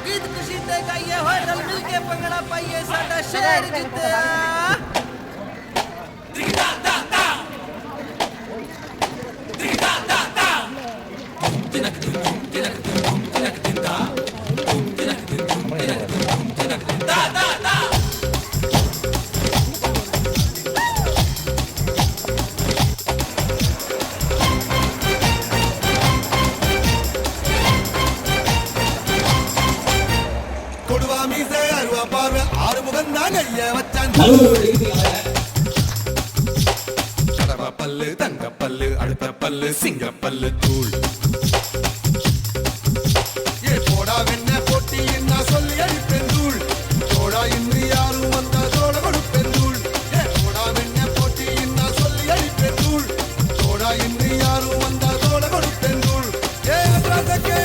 गीत खुशी ते गाइए होए रल मिल के पंगड़ा पाइए साडा शहर जितया दिखदा दा दा दिखदा दा दा तिनक तिनक तिनदा तिनक दा दा दा பல்லு தங்க பல்லு அடுத்த பல்லு சிங்க பல்லு தூள் ஏ போடா வெண்ண போட்டி என்ன சொல்லி அடிப்பேன் தூள் போடா இன்று யாரும் வந்தா தோட கொடுப்பேன் தூள் ஏ போடா வெண்ண போட்டி என்ன சொல்லி அடிப்பேன் தூள் போடா இன்று யாரும் வந்தா தோட கொடுப்பேன் தூள் ஏ ரசக்கே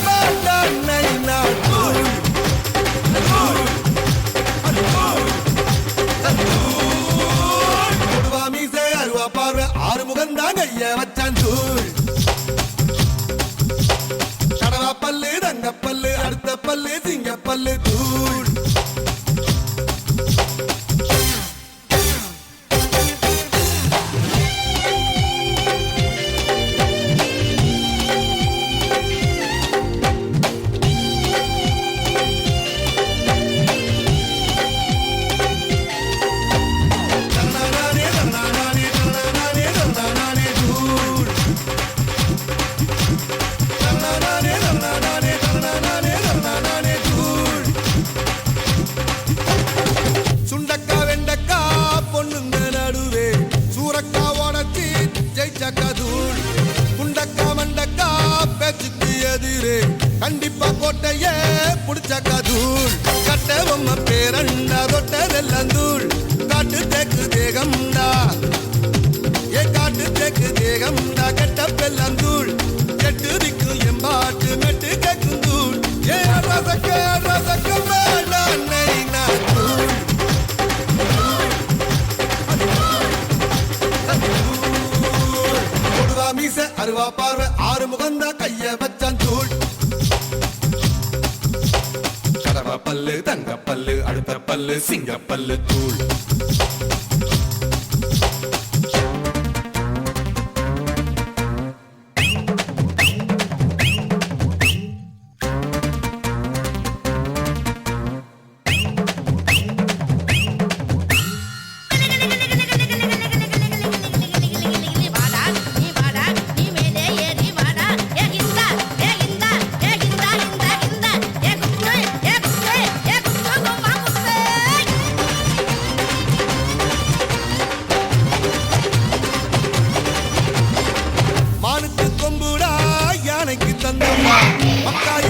பாண்டா நைனா தூள் பல்லு தங்க பல்லு அடுத்த பல்லு சிங்க பல்லு தூள் கண்டிப்பா கோட்டையே புடிச்ச கதூள் கட்டவம்ம பேரண்டா ரொட்டதெல்லாம் தூள் காட்டு தேக்கு தேகம்டா ஏ காட்டு தேக்கு தேகம்டா கெட்டப்பெல்லாம் தூள் கெட்டு திக்கும் எம்பாட்டு மெட்டு கேக்கும் தூள் ஏ ரசக்க மேலா நைனா தூள் கொடுவா மீச அருவா பார்வை ஆறு முகந்தா கைய வச்சான் தூள் பல்லு தங்க பல்லு அடுத்த பல்லு சிங்க பல்லு தூள் மக்காய